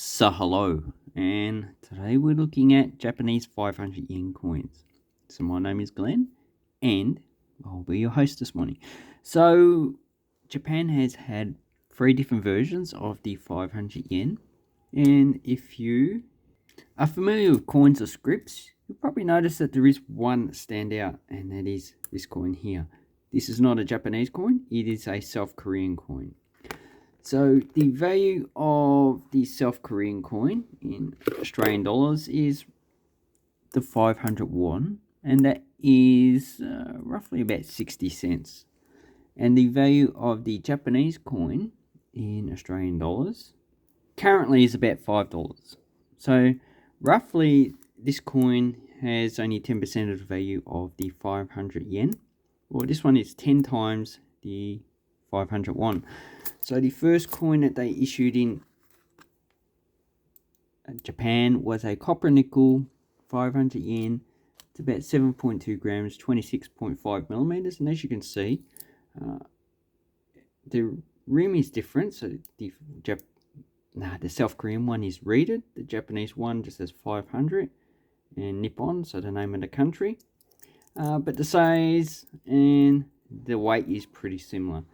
So hello, and today we're looking at Japanese 500 yen coins. So my name is Glenn, and I'll be your host this morning. So Japan has had three different versions of the 500 yen, and if you are familiar with coins or scripts, you'll probably notice that there is one standout, and that is this coin here. This is not a Japanese coin, it is a South Korean coin. So the value of the South Korean coin in Australian dollars is the 500 won, and that is roughly about 60 cents. And the value of the Japanese coin in Australian dollars currently is about $5. So roughly this coin has only 10% of the value of the 500 yen. Well, this one is 10 times the 500 won. So the first coin that they issued in Japan was a copper nickel 500 yen. It's about 7.2 grams, 26.5 millimeters. And as you can see, the rim is different. So the South Korean one is reeded. The Japanese one just says 500 and Nippon, so the name of the country. But the size and the weight is pretty similar.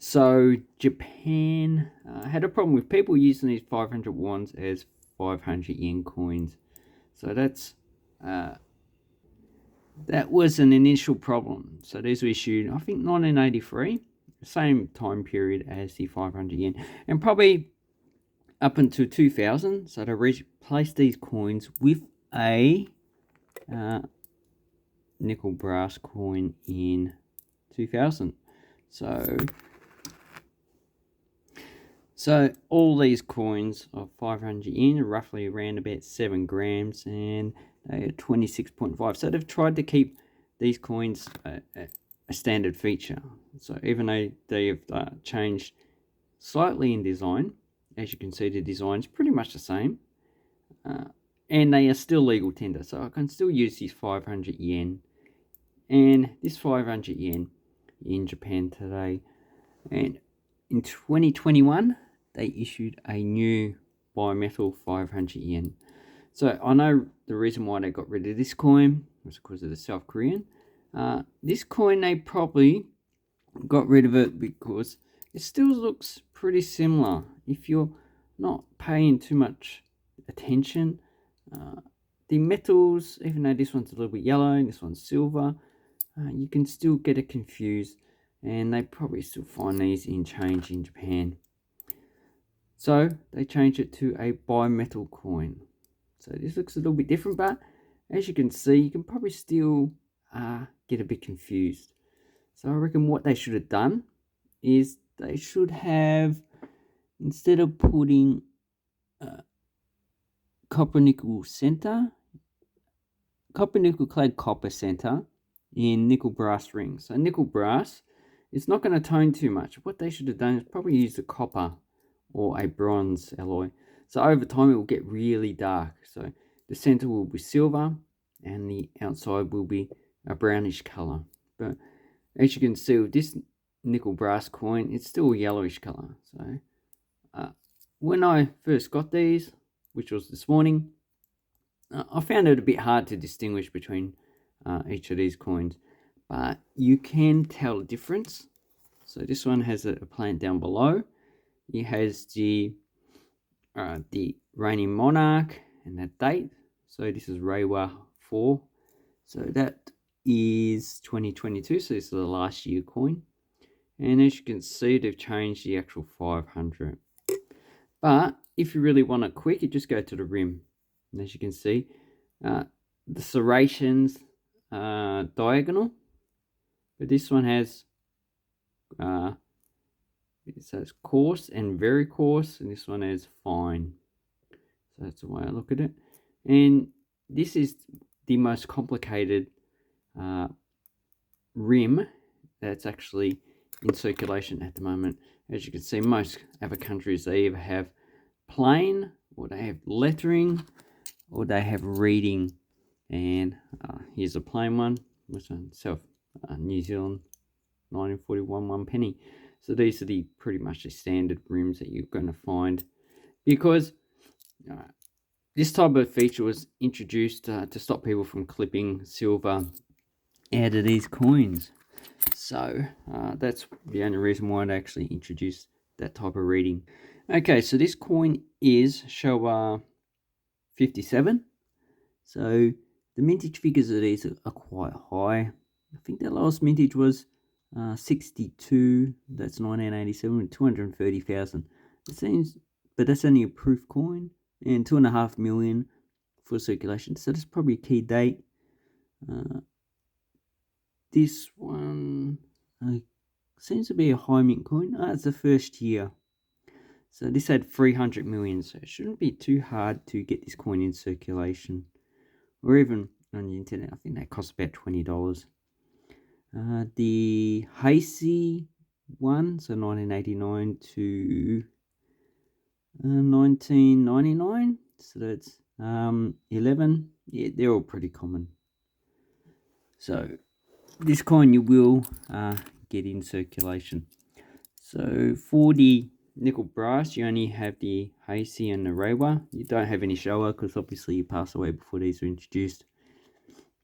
So Japan had a problem with people using these 500 wons as 500 yen coins. So that was an initial problem. So these were issued, I think, 1983, same time period as the 500 yen, and probably up until 2000. So they replaced these coins with a nickel brass coin in 2000. So all these coins of 500 yen are roughly around about 7 grams, and they are 26.5. So they've tried to keep these coins a standard feature. So even though they have changed slightly in design, as you can see, the design is pretty much the same. And they are still legal tender. So I can still use this 500 yen. And this 500 yen in Japan today. And in 2021, they issued a new bimetal 500 yen. So I know the reason why they got rid of this coin was because of the South Korean. This coin, they probably got rid of it because it still looks pretty similar. If you're not paying too much attention, the metals, even though this one's a little bit yellow and this one's silver, you can still get it confused, and they probably still find these in change in Japan. So they changed it to a bimetal coin. So this looks a little bit different, but as you can see, you can probably still get a bit confused. So I reckon what they should have done is they should have, instead of putting copper nickel clad copper center in nickel brass rings. So nickel brass, it's not going to tone too much. What they should have done is probably use a copper or a bronze alloy. So over time it will get really dark. So the center will be silver and the outside will be a brownish color. But as you can see with this nickel brass coin, it's still a yellowish color. So when I first got these, which was this morning, I found it a bit hard to distinguish between each of these coins, but you can tell the difference. So this one has a plant down below. It has the reigning monarch and that date. So this is Reiwa 4. So that is 2022. So this is the last year coin. And as you can see, they've changed the actual 500. But if you really want it quick, you just go to the rim. And as you can see, the serrations diagonal, but this one has it says coarse and very coarse, and this one is fine. So that's the way I look at it. And this is the most complicated rim that's actually in circulation at the moment. As you can see, most other countries, they either have plain, or they have lettering, or they have reading. And here's a plain one, which is South New Zealand 1941 1 penny. So these are pretty much the standard rims that you're going to find, because This type of feature was introduced to stop people from clipping silver out of these coins. So that's the only reason why they actually introduced that type of reading. Okay, so this coin is Showa 57. So the mintage figures of these are quite high. I think the lowest mintage was 62. That's 1987 with 230,000. It seems, but that's only a proof coin, and 2.5 million for circulation. So that's probably a key date. This one seems to be a high mint coin. It's the first year. So this had 300 million. So it shouldn't be too hard to get this coin in circulation, or even on the internet. I think that costs about $20. The Heisei one, so 1989 to 1999. So that's 11. Yeah, they're all pretty common. So this coin you will get in circulation. So for the nickel brass, you only have the Heisei and the Reiwa. You don't have any Showa because obviously you passed away before these were introduced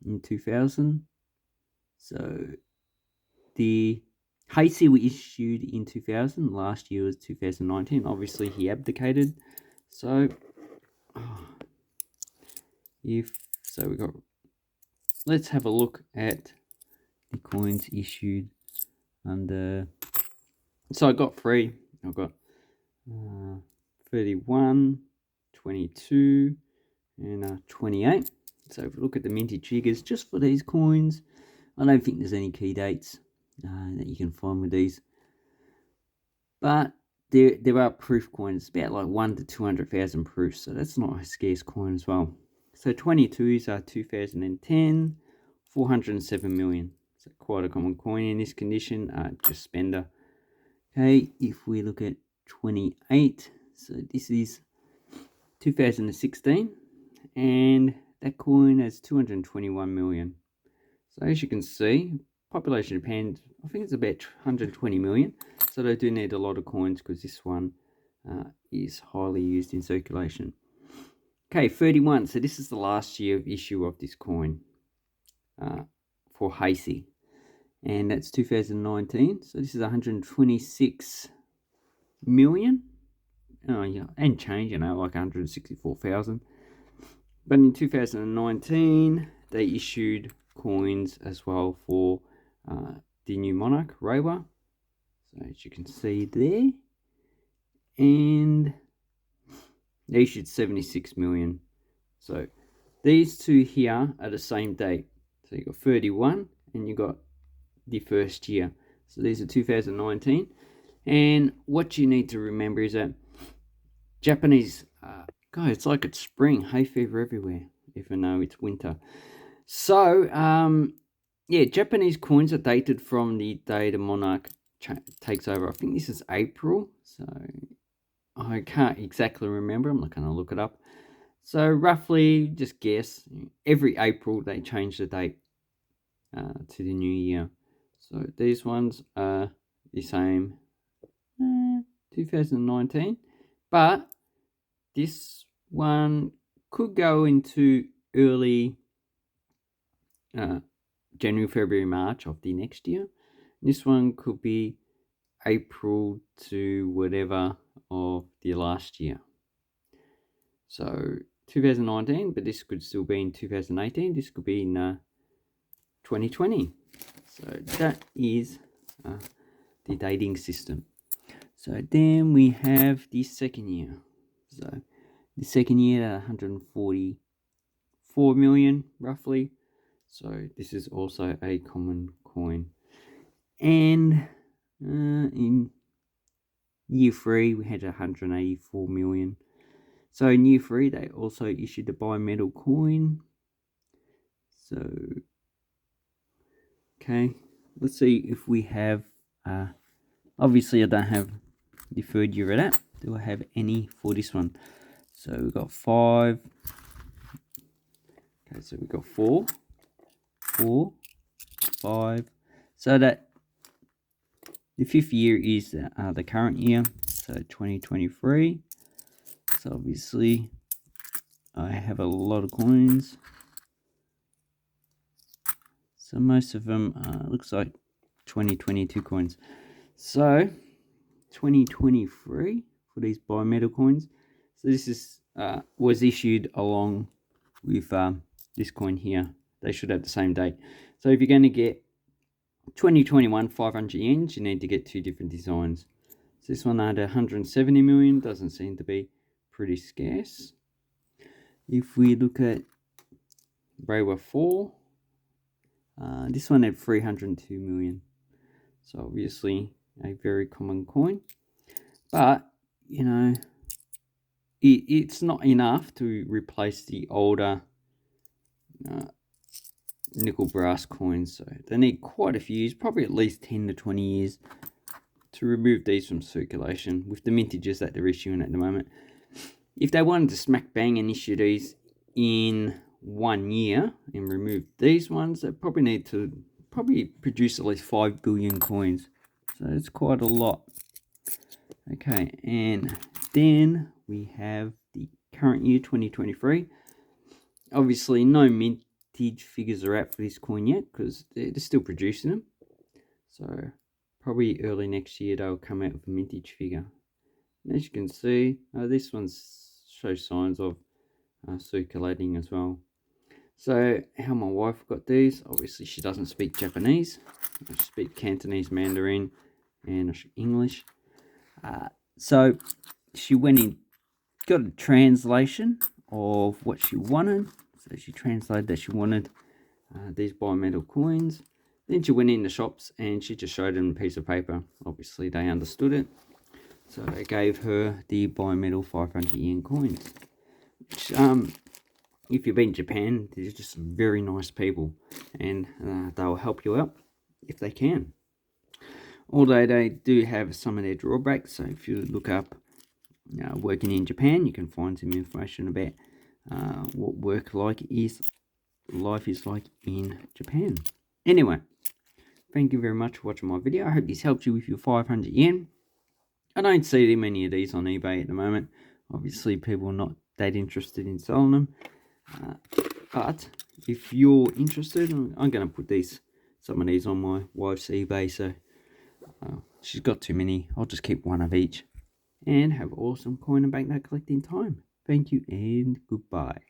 in 2000. So the Heisei were issued in 2000. Last year was 2019. Obviously he abdicated. So let's have a look at the coins issued under. So I got 3. I got 31, 22, and 28. So if we look at the mintage figures just for these coins, I don't think there's any key dates that you can find with these. But there are proof coins, about like 1 to 200,000 proofs, so that's not a scarce coin as well. So 22s are 2010, 407 million. So quite a common coin in this condition, just spender. Okay, if we look at 28, so this is 2016, and that coin has 221 million. So as you can see, population of Japan, I think it's about 120 million. So they do need a lot of coins because this one is highly used in circulation. Okay, 31. So this is the last year of issue of this coin for Heisei. And that's 2019. So this is 126 million. Oh yeah, and change, like 164,000. But in 2019, they issued coins as well for the new Monarch Reiwa. So as you can see there, and they issued 76 million. So these two here are the same date. So you got 31 and you got the first year. So these are 2019. And what you need to remember is that Japanese, God, it's like it's spring, hay fever everywhere, even though it's winter. So, yeah, Japanese coins are dated from the day the monarch takes over. I think this is April, so I can't exactly remember. I'm not going to look it up. So roughly, just guess, every April they change the date to the new year. So these ones are the same, 2019, but this one could go into early January, February, March of the next year. This one could be April to whatever of the last year. So 2019, but this could still be in 2018. This could be in 2020. So that is the dating system. So then we have the second year. So the second year at 144 million roughly. So this is also a common coin. And in year 3 we had 184 million. So in year 3 they also issued the bimetal coin. So okay, let's see if we have obviously I don't have the third year of that. Do I have any for this one? So we've got 5. Okay, so we've got 4, 5. So that the 5th year is the current year, so 2023. So obviously I have a lot of coins. So most of them looks like 2022 coins. So 2023 for these bimetal coins. So this is was issued along with this coin here. They should have the same date. So if you're going to get 2021 500 yens, you need to get two different designs. So this one had 170 million, doesn't seem to be pretty scarce. If we look at Reiwa 4, this one had 302 million. So obviously a very common coin. But, you know, it's not enough to replace the older nickel brass coins. So they need quite a few years, probably at least 10 to 20 years to remove these from circulation with the mintages that they're issuing at the moment. If they wanted to smack bang and issue these in 1 year and remove these ones, they probably need to produce at least 5 billion coins. So it's quite a lot. Okay, and then we have the current year 2023. Obviously no mintage figures are out for this coin yet because they're still producing them. So probably early next year they'll come out with a mintage figure. And as you can see, this one shows signs of circulating as well. So how my wife got these, obviously she doesn't speak Japanese. She speaks Cantonese, Mandarin and English. So she went in, got a translation of what she wanted. So she translated that she wanted these bimetal coins. Then she went in the shops and she just showed them a piece of paper. Obviously they understood it. So they gave her the bimetal 500 yen coins. Which, if you've been to Japan, they're just very nice people. And they'll help you out if they can. Although they do have some of their drawbacks. So if you look up working in Japan, you can find some information about what life is like in Japan. Anyway, thank you very much for watching my video. I hope this helps you with your 500 yen. I don't see that many of these on eBay at the moment. Obviously, people are not that interested in selling them. But if you're interested, I'm going to put some of these on my wife's eBay. So she's got too many. I'll just keep one of each. And have awesome coin and banknote collecting time. Thank you and goodbye.